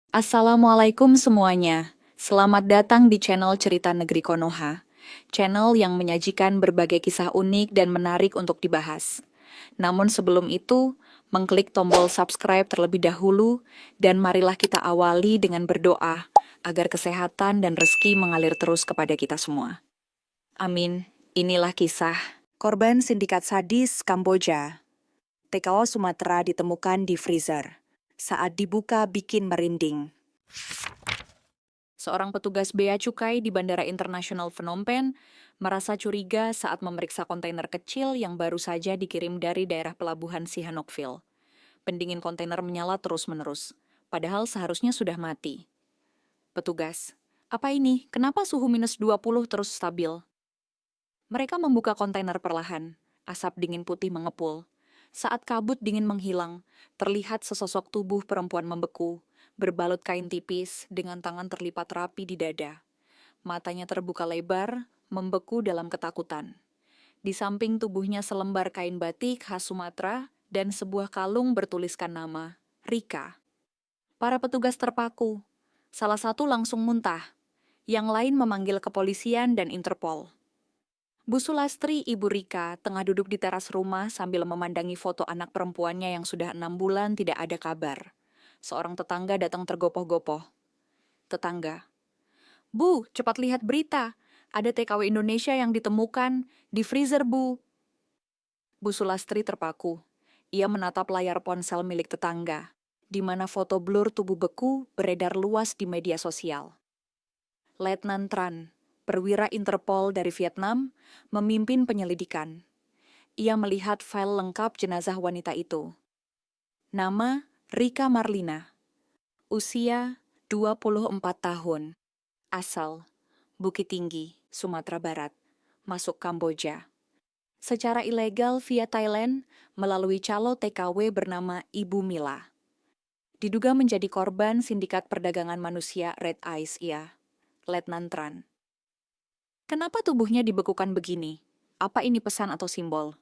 Assalamualaikum semuanya. Selamat datang di channel Cerita Negeri Konoha, channel yang menyajikan berbagai kisah unik dan menarik untuk dibahas. Namun sebelum itu, mengklik tombol subscribe terlebih dahulu dan marilah kita awali dengan berdoa agar kesehatan dan rezeki mengalir terus kepada kita semua. Amin. Inilah kisah korban sindikat sadis Kamboja. TKO Sumatera ditemukan di freezer. Saat dibuka bikin merinding. Seorang petugas bea cukai di Bandara Internasional Phnom Penh merasa curiga saat memeriksa kontainer kecil yang baru saja dikirim dari daerah pelabuhan Sihanoukville. Pendingin kontainer menyala terus-menerus, padahal seharusnya sudah mati. Petugas, apa ini? Kenapa suhu minus 20 terus stabil? Mereka membuka kontainer perlahan. Asap dingin putih mengepul. Saat kabut dingin menghilang, terlihat sesosok tubuh perempuan membeku, berbalut kain tipis dengan tangan terlipat rapi di dada. Matanya terbuka lebar, membeku dalam ketakutan. Di samping tubuhnya selembar kain batik khas Sumatera dan sebuah kalung bertuliskan nama, Rika. Para petugas terpaku. Salah satu langsung muntah. Yang lain memanggil kepolisian dan Interpol. Bu Sulastri, Ibu Rika, tengah duduk di teras rumah sambil memandangi foto anak perempuannya yang sudah 6 bulan tidak ada kabar. Seorang tetangga datang tergopoh-gopoh. Tetangga, Bu, cepat lihat berita. Ada TKW Indonesia yang ditemukan di freezer, Bu. Bu Sulastri terpaku. Ia menatap layar ponsel milik tetangga, di mana foto blur tubuh beku beredar luas di media sosial. Letnan Tran, perwira Interpol dari Vietnam, memimpin penyelidikan. Ia melihat file lengkap jenazah wanita itu. Nama Rika Marlina. Usia 24 tahun. Asal Bukit Tinggi, Sumatera Barat. Masuk Kamboja. Secara ilegal via Thailand melalui calo TKW bernama Ibu Mila. Diduga menjadi korban sindikat perdagangan manusia Red Eyes ia. Letnan Tran. Kenapa tubuhnya dibekukan begini? Apa ini pesan atau simbol?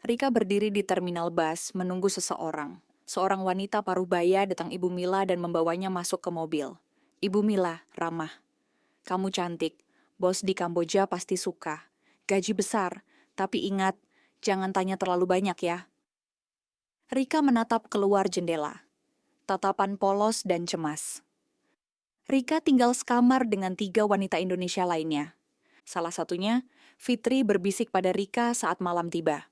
Rika berdiri di terminal bus menunggu seseorang. Seorang wanita paruh baya datang Ibu Mila dan membawanya masuk ke mobil. Ibu Mila, ramah. Kamu cantik. Bos di Kamboja pasti suka. Gaji besar. Tapi ingat, jangan tanya terlalu banyak ya. Rika menatap keluar jendela. Tatapan polos dan cemas. Rika tinggal sekamar dengan 3 wanita Indonesia lainnya. Salah satunya, Fitri berbisik pada Rika saat malam tiba.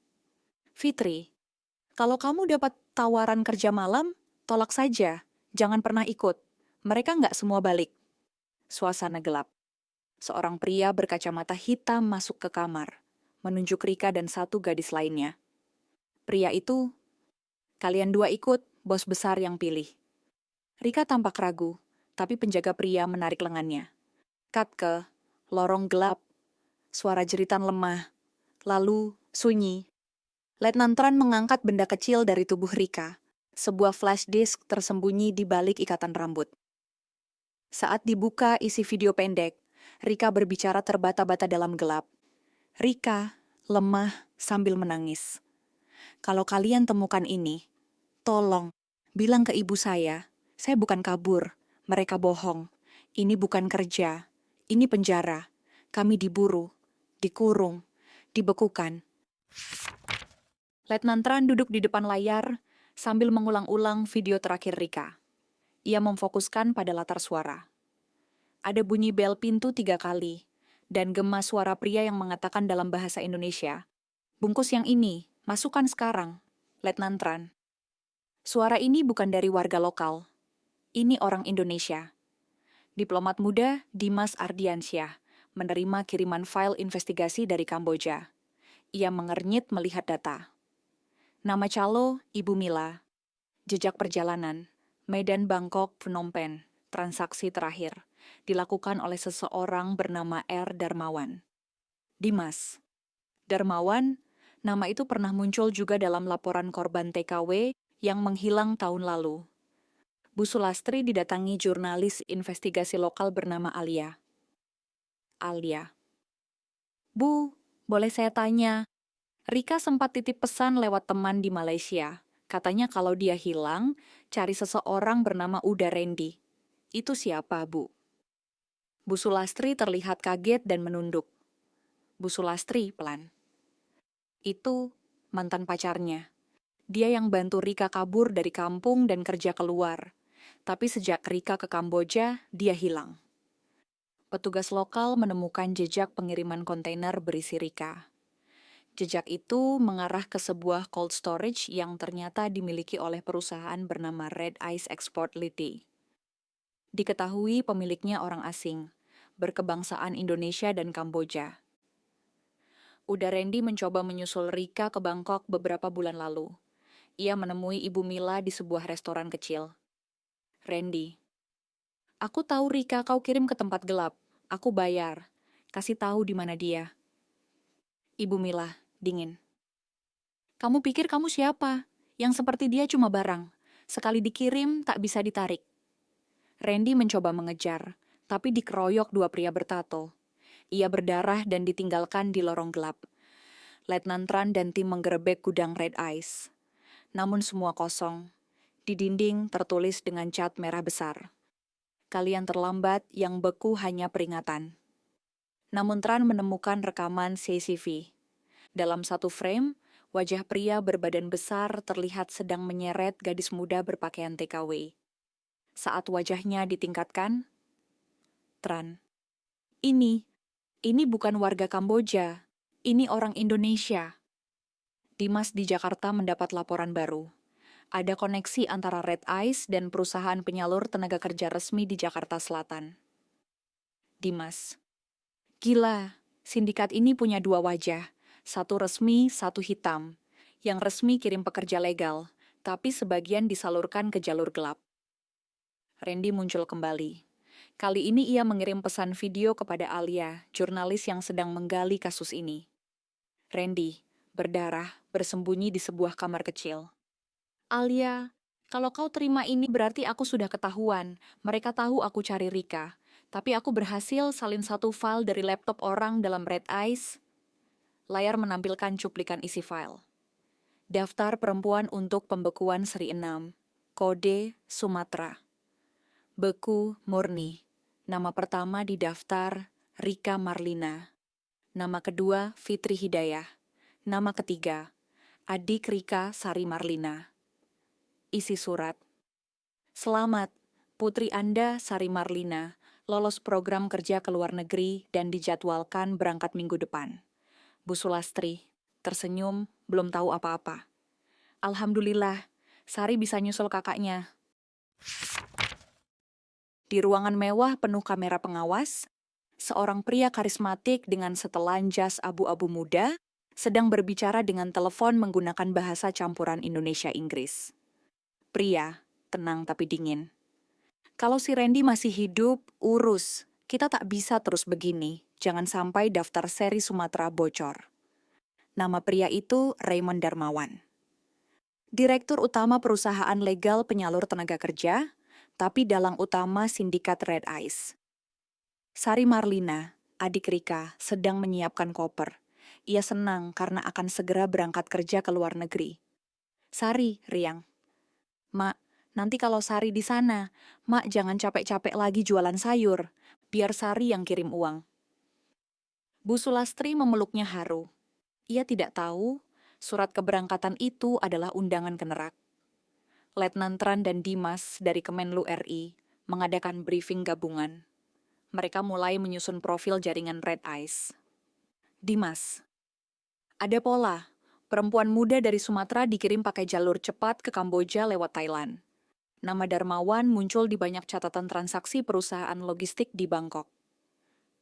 Fitri, kalau kamu dapat tawaran kerja malam, tolak saja. Jangan pernah ikut. Mereka nggak semua balik. Suasana gelap. Seorang pria berkacamata hitam masuk ke kamar, menunjuk Rika dan 1 gadis lainnya. Pria itu, kalian 2 ikut, bos besar yang pilih. Rika tampak ragu, tapi penjaga pria menarik lengannya. Kat ke lorong gelap, suara jeritan lemah, lalu sunyi. Letnan Tran mengangkat benda kecil dari tubuh Rika, sebuah flash disk tersembunyi di balik ikatan rambut. Saat dibuka isi video pendek, Rika berbicara terbata-bata dalam gelap. Rika lemah sambil menangis. Kalau kalian temukan ini, tolong bilang ke ibu saya bukan kabur, mereka bohong. Ini bukan kerja, ini penjara. Kami diburu, dikurung, dibekukan. Letnan Tran duduk di depan layar sambil mengulang-ulang video terakhir Rika. Ia memfokuskan pada latar suara. Ada bunyi bel pintu 3 kali, dan gema suara pria yang mengatakan dalam bahasa Indonesia, "Bungkus yang ini, masukkan sekarang." Letnan Tran. Suara ini bukan dari warga lokal. Ini orang Indonesia. Diplomat muda Dimas Ardiansyah menerima kiriman file investigasi dari Kamboja. Ia mengernyit melihat data. Nama calo, Ibu Mila. Jejak perjalanan, Medan Bangkok Phnom Penh, transaksi terakhir, dilakukan oleh seseorang bernama R. Darmawan. Dimas. Darmawan, nama itu pernah muncul juga dalam laporan korban TKW yang menghilang tahun lalu. Bu Sulastri didatangi jurnalis investigasi lokal bernama Alia. Alia. Bu, boleh saya tanya? Rika sempat titip pesan lewat teman di Malaysia. Katanya kalau dia hilang, Cari seseorang bernama Uda Randy. Itu siapa, Bu? Bu Sulastri terlihat kaget dan menunduk. Bu Sulastri pelan. Itu mantan pacarnya. Dia yang bantu Rika kabur dari kampung dan kerja keluar. Tapi sejak Rika ke Kamboja, dia hilang. Petugas lokal menemukan jejak pengiriman kontainer berisi Rika. Jejak itu mengarah ke sebuah cold storage yang ternyata dimiliki oleh perusahaan bernama Red Ice Export Ltd. Diketahui pemiliknya orang asing, berkebangsaan Indonesia dan Kamboja. Uda Randy mencoba menyusul Rika ke Bangkok beberapa bulan lalu. Ia menemui Ibu Mila di sebuah restoran kecil. Randy, aku tahu Rika kau kirim ke tempat gelap. Aku bayar. Kasih tahu di mana dia. Ibu Mila, dingin. Kamu pikir kamu siapa? Yang seperti dia cuma barang. Sekali dikirim, tak bisa ditarik. Randy mencoba mengejar, tapi dikeroyok dua pria bertato. Ia berdarah dan ditinggalkan di lorong gelap. Letnan Tran dan tim menggerebek gudang Red Ice. Namun semua kosong. Di dinding tertulis dengan cat merah besar. Kalian terlambat, yang beku hanya peringatan. Namun Tran menemukan rekaman CCTV. Dalam satu frame, wajah pria berbadan besar terlihat sedang menyeret gadis muda berpakaian TKW. Saat wajahnya ditingkatkan, Tran, ini bukan warga Kamboja, ini orang Indonesia. Dimas di Jakarta mendapat laporan baru. Ada koneksi antara Red Ice dan perusahaan penyalur tenaga kerja resmi di Jakarta Selatan. Dimas, gila, sindikat ini punya dua wajah, satu resmi, satu hitam. Yang resmi kirim pekerja legal, tapi sebagian disalurkan ke jalur gelap. Randy muncul kembali. Kali ini ia mengirim pesan video kepada Alia, jurnalis yang sedang menggali kasus ini. Randy, berdarah, bersembunyi di sebuah kamar kecil. Alia, kalau kau terima ini berarti aku sudah ketahuan. Mereka tahu aku cari Rika. Tapi aku berhasil salin satu file dari laptop orang dalam Red Ice. Layar menampilkan cuplikan isi file. Daftar perempuan untuk pembekuan seri 6. Kode Sumatera. Beku murni. Nama pertama di daftar Rika Marlina. Nama kedua Fitri Hidayah. Nama ketiga adik Rika Sari Marlina. Isi surat. Selamat, putri Anda Sari Marlina lolos program kerja ke luar negeri dan dijadwalkan berangkat minggu depan. Bu Sulastri tersenyum, belum tahu apa-apa. Alhamdulillah, Sari bisa nyusul kakaknya. Di ruangan mewah penuh kamera pengawas, seorang pria karismatik dengan setelan jas abu-abu muda sedang berbicara dengan telepon menggunakan bahasa campuran Indonesia-Inggris. Pria, tenang tapi dingin. Kalau si Randy masih hidup, urus. Kita tak bisa terus begini. Jangan sampai daftar seri Sumatera bocor. Nama pria itu Raymond Darmawan. Direktur utama perusahaan legal penyalur tenaga kerja, tapi dalang utama sindikat Red Ice. Sari Marlina, adik Rika, sedang menyiapkan koper. Ia senang karena akan segera berangkat kerja ke luar negeri. Sari, riang. Mak, nanti kalau Sari di sana, Mak jangan capek-capek lagi jualan sayur. Biar Sari yang kirim uang. Bu Sulastri memeluknya haru. Ia tidak tahu surat keberangkatan itu adalah undangan ke neraka. Letnan Tran dan Dimas dari Kemenlu RI mengadakan briefing gabungan. Mereka mulai menyusun profil jaringan Red Ice. Dimas, ada pola. Perempuan muda dari Sumatera dikirim pakai jalur cepat ke Kamboja lewat Thailand. Nama Darmawan muncul di banyak catatan transaksi perusahaan logistik di Bangkok.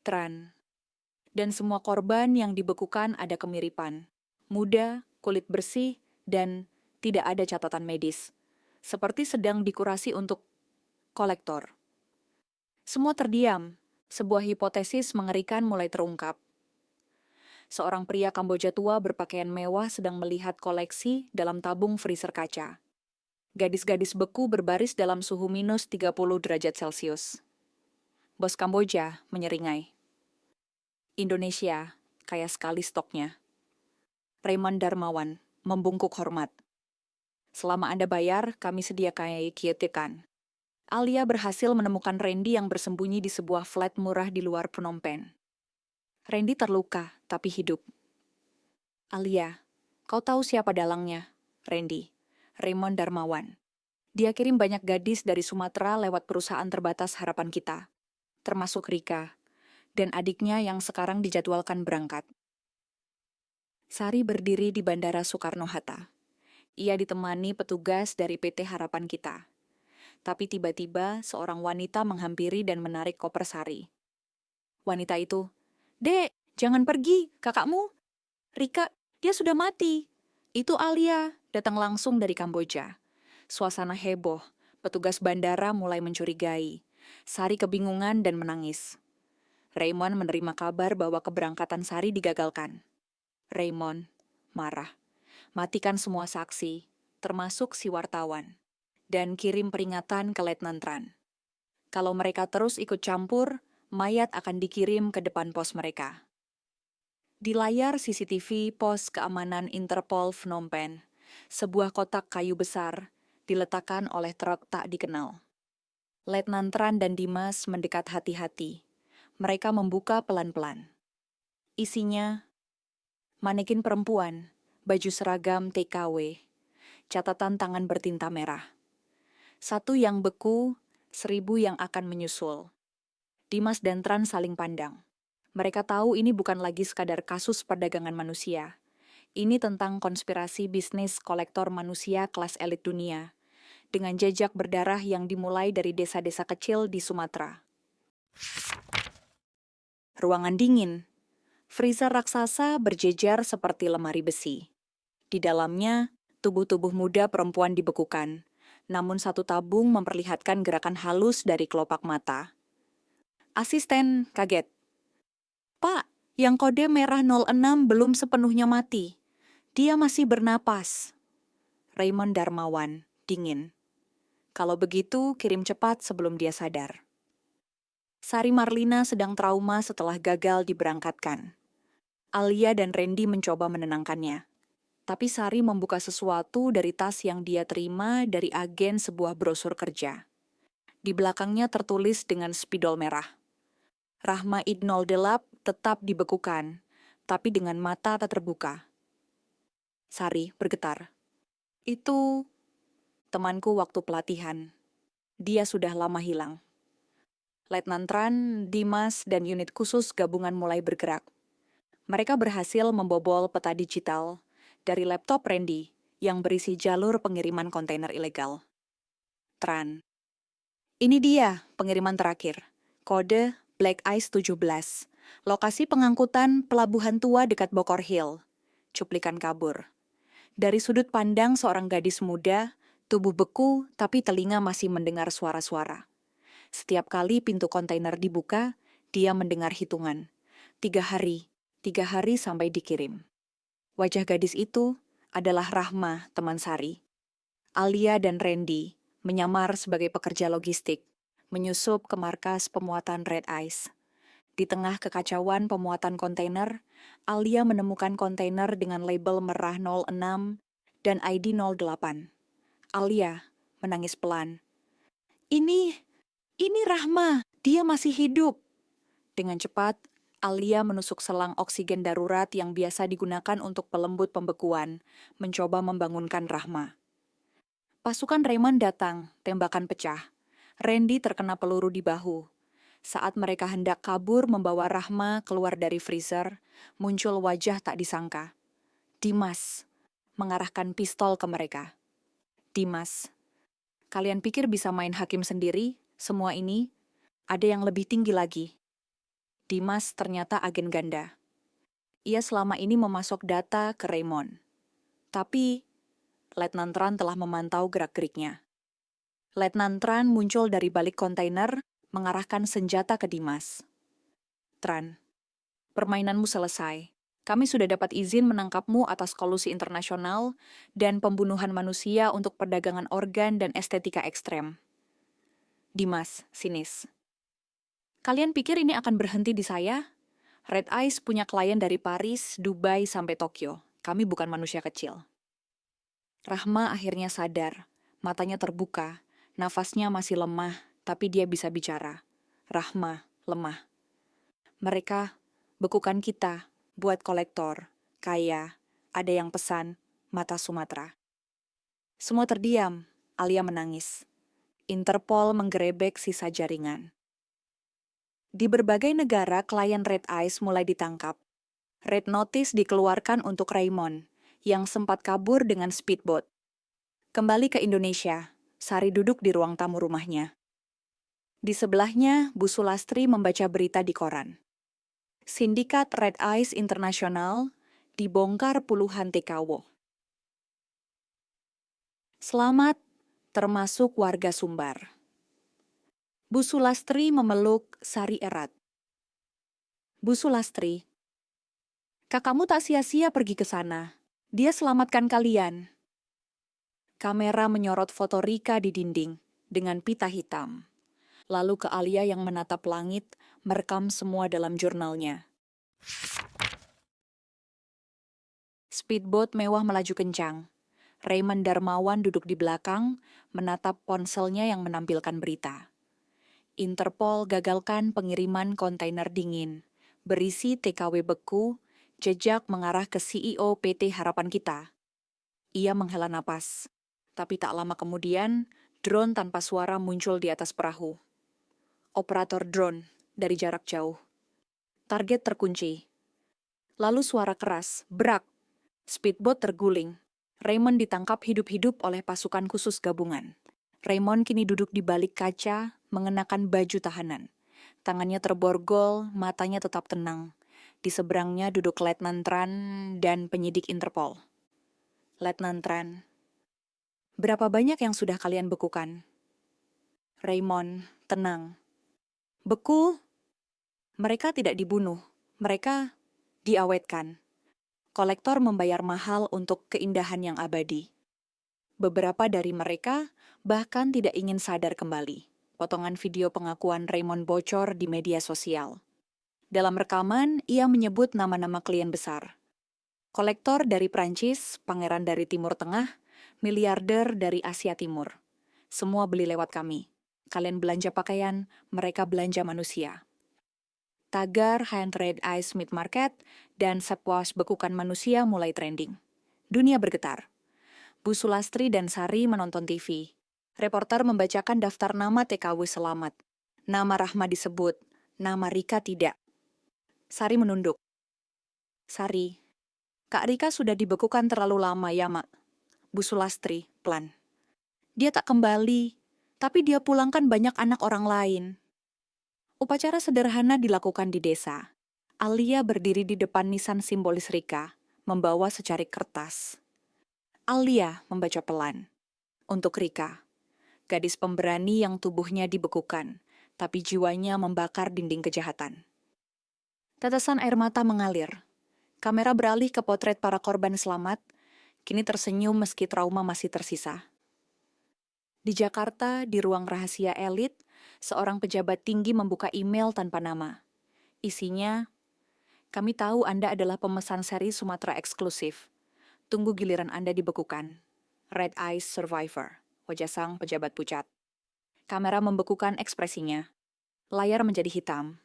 Tran. Dan semua korban yang dibekukan ada kemiripan. Muda, kulit bersih, dan tidak ada catatan medis. Seperti sedang dikurasi untuk kolektor. Semua terdiam. Sebuah hipotesis mengerikan mulai terungkap. Seorang pria Kamboja tua berpakaian mewah sedang melihat koleksi dalam tabung freezer kaca. Gadis-gadis beku berbaris dalam suhu minus 30 derajat Celcius. Bos Kamboja menyeringai. Indonesia, kaya sekali stoknya. Raymond Darmawan membungkuk hormat. Selama Anda bayar, kami sediakan kiotekan. Alia berhasil menemukan Randy yang bersembunyi di sebuah flat murah di luar Phnom Penh. Randy terluka, tapi hidup. Alia, kau tahu siapa dalangnya? Randy, Raymond Darmawan. Dia kirim banyak gadis dari Sumatera lewat perusahaan terbatas harapan kita, termasuk Rika, dan adiknya yang sekarang dijadwalkan berangkat. Sari berdiri di Bandara Soekarno-Hatta. Ia ditemani petugas dari PT Harapan Kita. Tapi tiba-tiba seorang wanita menghampiri dan menarik koper Sari. Wanita itu, "Dek, jangan pergi, kakakmu. Rika, dia sudah mati." Itu Alia, datang langsung dari Kamboja. Suasana heboh, petugas bandara mulai mencurigai. Sari kebingungan dan menangis. Raymond menerima kabar bahwa keberangkatan Sari digagalkan. Raymond marah. Matikan semua saksi, termasuk si wartawan. Dan kirim peringatan ke Letnan Tran. Kalau mereka terus ikut campur, mayat akan dikirim ke depan pos mereka. Di layar CCTV pos keamanan Interpol Phnom Penh, sebuah kotak kayu besar diletakkan oleh truk tak dikenal. Letnan Tran dan Dimas mendekat hati-hati. Mereka membuka pelan-pelan. Isinya, manekin perempuan, baju seragam TKW, catatan tangan bertinta merah. 1 yang beku, 1000 yang akan menyusul. Dimas dan Tran saling pandang. Mereka tahu ini bukan lagi sekadar kasus perdagangan manusia. Ini tentang konspirasi bisnis kolektor manusia kelas elit dunia, dengan jejak berdarah yang dimulai dari desa-desa kecil di Sumatera. Ruangan dingin. Freezer raksasa berjejer seperti lemari besi. Di dalamnya, tubuh-tubuh muda perempuan dibekukan, namun satu tabung memperlihatkan gerakan halus dari kelopak mata. Asisten kaget. "Pak, yang kode merah 06 belum sepenuhnya mati. Dia masih bernapas." Raymond Darmawan, dingin. "Kalau begitu, kirim cepat sebelum dia sadar." Sari Marlina sedang trauma setelah gagal diberangkatkan. Alia dan Randy mencoba menenangkannya. Tapi Sari membuka sesuatu dari tas yang dia terima dari agen sebuah brosur kerja. Di belakangnya tertulis dengan spidol merah. Rahma Idnol Delap tetap dibekukan, tapi dengan mata tak terbuka. Sari bergetar. "Itu temanku waktu pelatihan. Dia sudah lama hilang." Letnan Tran, Dimas, dan unit khusus gabungan mulai bergerak. Mereka berhasil membobol peta digital dari laptop Randy yang berisi jalur pengiriman kontainer ilegal. Tran. "Ini dia pengiriman terakhir. Kode Black Ice 17. Lokasi pengangkutan Pelabuhan Tua dekat Bokor Hill. Cuplikan kabur. Dari sudut pandang seorang gadis muda, tubuh beku tapi telinga masih mendengar suara-suara. Setiap kali pintu kontainer dibuka, dia mendengar hitungan. 3 hari, 3 hari sampai dikirim." Wajah gadis itu adalah Rahma, teman Sari. Alia dan Randy menyamar sebagai pekerja logistik, menyusup ke markas pemuatan Red Ice. Di tengah kekacauan pemuatan kontainer, Alia menemukan kontainer dengan label merah 06 dan ID 08. Alia menangis pelan. Ini Rahma, dia masih hidup." Dengan cepat, Alia menusuk selang oksigen darurat yang biasa digunakan untuk pelembut pembekuan, mencoba membangunkan Rahma. Pasukan Raymond datang, tembakan pecah. Randy terkena peluru di bahu. Saat mereka hendak kabur membawa Rahma keluar dari freezer, muncul wajah tak disangka. Dimas mengarahkan pistol ke mereka. "Dimas, kalian pikir bisa main hakim sendiri? Semua ini, ada yang lebih tinggi lagi." Dimas ternyata agen ganda. Ia selama ini memasok data ke Raymond. Tapi, Letnan Tran telah memantau gerak-geriknya. Letnan Tran muncul dari balik kontainer, mengarahkan senjata ke Dimas. "Tran, permainanmu selesai. Kami sudah dapat izin menangkapmu atas kolusi internasional dan pembunuhan manusia untuk perdagangan organ dan estetika ekstrem." Dimas, sinis. "Kalian pikir ini akan berhenti di saya? Red Ice punya klien dari Paris, Dubai, sampai Tokyo. Kami bukan manusia kecil." Rahma akhirnya sadar, matanya terbuka, nafasnya masih lemah, tapi dia bisa bicara. Rahma, lemah. Mereka, bekukan kita, buat kolektor, kaya, ada yang pesan, mata Sumatera. Semua terdiam, Alia menangis. Interpol menggerebek sisa jaringan. Di berbagai negara, klien Red Eyes mulai ditangkap. Red Notice dikeluarkan untuk Raymond, yang sempat kabur dengan speedboat. Kembali ke Indonesia, Sari duduk di ruang tamu rumahnya. Di sebelahnya, Bu Sulastri membaca berita di koran. Sindikat Red Eyes Internasional dibongkar puluhan TKW. Selamat, termasuk warga Sumbar. Bu Sulastri memeluk Sari erat. Bu Sulastri, kakakmu tak sia-sia pergi ke sana. Dia selamatkan kalian. Kamera menyorot foto Rika di dinding dengan pita hitam. Lalu ke Alia yang menatap langit, merekam semua dalam jurnalnya. Speedboat mewah melaju kencang. Raymond Darmawan duduk di belakang, menatap ponselnya yang menampilkan berita. Interpol gagalkan pengiriman kontainer dingin, berisi TKW beku, jejak mengarah ke CEO PT Harapan Kita. Ia menghela napas. Tapi tak lama kemudian, drone tanpa suara muncul di atas perahu. Operator drone dari jarak jauh. Target terkunci. Lalu suara keras, brak. Speedboat terguling. Raymond ditangkap hidup-hidup oleh pasukan khusus gabungan. Raymond kini duduk di balik kaca, mengenakan baju tahanan. Tangannya terborgol, matanya tetap tenang. Di seberangnya duduk Letnan Tran dan penyidik Interpol. Letnan Tran, berapa banyak yang sudah kalian bekukan? Raymond, tenang. Beku? Mereka tidak dibunuh. Mereka diawetkan. Kolektor membayar mahal untuk keindahan yang abadi. Beberapa dari mereka bahkan tidak ingin sadar kembali. Potongan video pengakuan Raymond bocor di media sosial. Dalam rekaman, ia menyebut nama-nama klien besar. Kolektor dari Prancis, pangeran dari Timur Tengah, miliarder dari Asia Timur. Semua beli lewat kami. Kalian belanja pakaian, mereka belanja manusia. Tagar Hand Red Eyes Meat Market dan Sepwash bekukan manusia mulai trending. Dunia bergetar. Bu Sulastri dan Sari menonton TV. Reporter membacakan daftar nama TKW selamat. Nama Rahma disebut, nama Rika tidak. Sari menunduk. Sari, Kak Rika sudah dibekukan terlalu lama ya, Mak. Bu Sulastri, pelan. Dia tak kembali, tapi dia pulangkan banyak anak orang lain. Upacara sederhana dilakukan di desa. Alia berdiri di depan nisan simbolis Rika, membawa secarik kertas. Alia membaca pelan. Untuk Rika, gadis pemberani yang tubuhnya dibekukan, tapi jiwanya membakar dinding kejahatan. Tetesan air mata mengalir. Kamera beralih ke potret para korban selamat, kini tersenyum meski trauma masih tersisa. Di Jakarta, di ruang rahasia elit, seorang pejabat tinggi membuka email tanpa nama. Isinya, kami tahu Anda adalah pemesan seri Sumatera eksklusif. Tunggu giliran Anda dibekukan. Red Eyes Survivor, wajah sang pejabat pucat. Kamera membekukan ekspresinya. Layar menjadi hitam.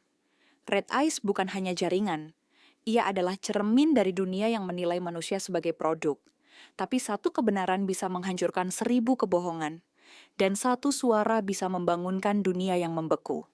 Red Eyes bukan hanya jaringan. Ia adalah cermin dari dunia yang menilai manusia sebagai produk. Tapi satu kebenaran bisa menghancurkan 1000 kebohongan. Dan satu suara bisa membangunkan dunia yang membeku.